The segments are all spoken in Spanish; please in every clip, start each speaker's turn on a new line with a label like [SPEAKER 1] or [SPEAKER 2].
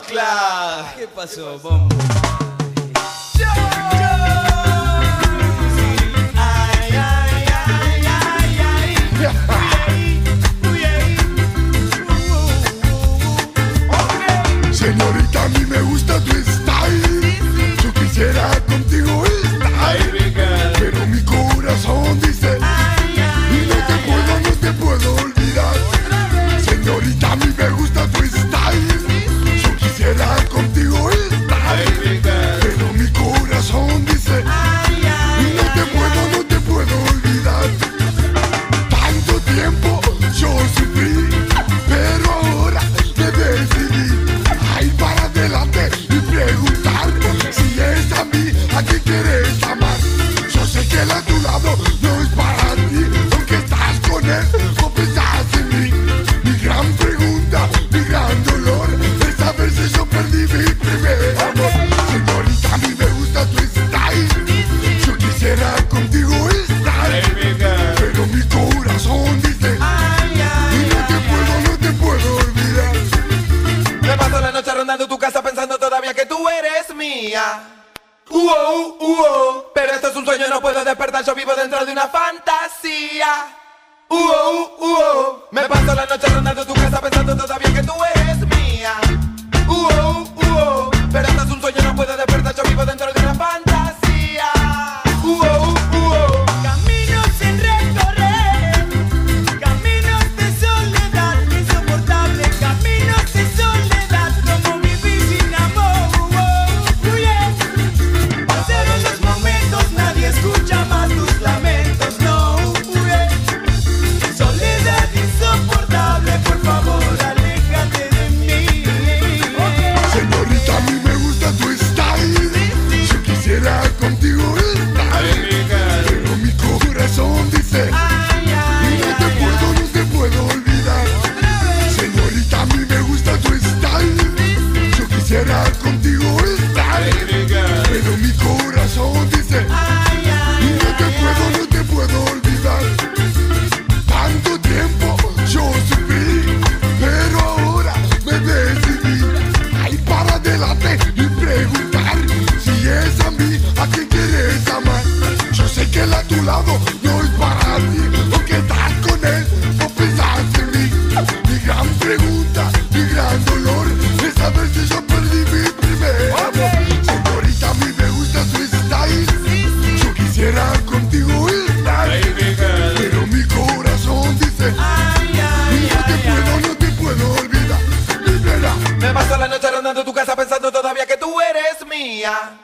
[SPEAKER 1] Claro. ¿Qué pasó, Bombo?
[SPEAKER 2] Señorita, a mí me gusta tu style. Yo quisiera contigo estar, pero mi corazón dice y no te puedo olvidar. Señorita, a mí me gusta tu style. Yo quisiera contigo estar, pero mi corazón dice y no te puedo olvidar. Tanto tiempo yo sufrí, pero ahora me decidí a ir para adelante y preguntar si es a mí a quien quieres amar. Yo sé que el a tu lado no es para ti, aunque estás con él o pensás en mí. Mi gran pregunta, mi gran dolor es saber si yo perdí mi primer amor. Señorita, a mí me gusta tu style. Yo quisiera contigo estar, pero mi corazón dice y no te puedo olvidar.
[SPEAKER 3] Me paso la noche rondando tu casa pensando todavía que tú eres mía. Pero esto es un sueño, no puedo despertar, yo vivo dentro de una fantasía. Me paso la noche rondando tu casa pensando todavía que tú eres mía. Pero esto es un sueño, no puedo despertar, yo vivo dentro de una fantasía.
[SPEAKER 4] Caminos sin recorrer, caminos de soledad insoportable, caminos de soledad como vivir sin amor. Pasaron los momentos, nadie escucha más tus lamentos, no. Soledad insoportable, por favor, aléjate de mí.
[SPEAKER 2] Señorita, a mí me gusta tu style. Yo quisiera contigo estar, pero mi corazón dice y no te puedo olvidar. Señorita, a mí me gusta tu style. Yo quisiera contigo estar, pero mi corazón dice y no te puedo olvidar. Tanto tiempo yo sufrí, pero ahora me decidí a ir para adelante y preguntar si es a mí a quien quieres amar. Yo sé que el a tu lado no es para ti, porque estás con él o pensás en mí. Mi gran pregunta, mi gran dolor es saber si yo perdí mi primer amor. Señorita, a mí me gusta tu style. Yo quisiera contigo estar, pero mi corazón dice y no te puedo olvidar. Libera.
[SPEAKER 3] Me paso la noche rondando tu casa pensando todavía que tú eres mía.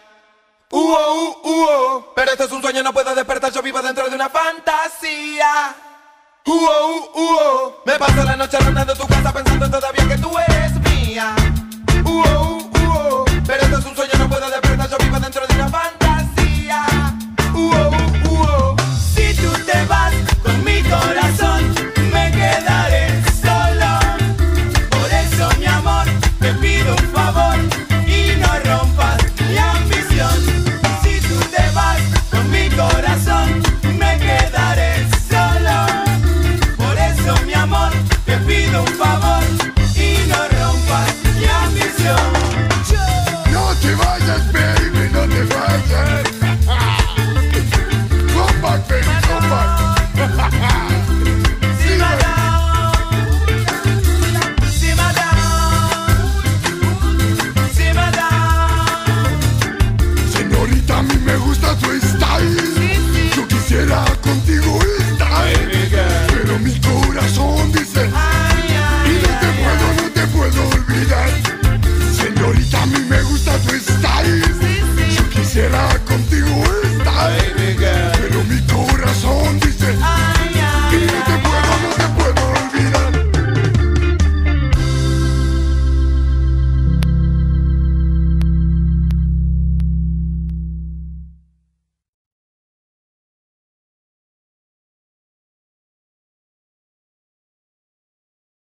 [SPEAKER 3] Pero esto es un sueño, no puedo despertar, yo vivo dentro de una fantasía. Me paso la noche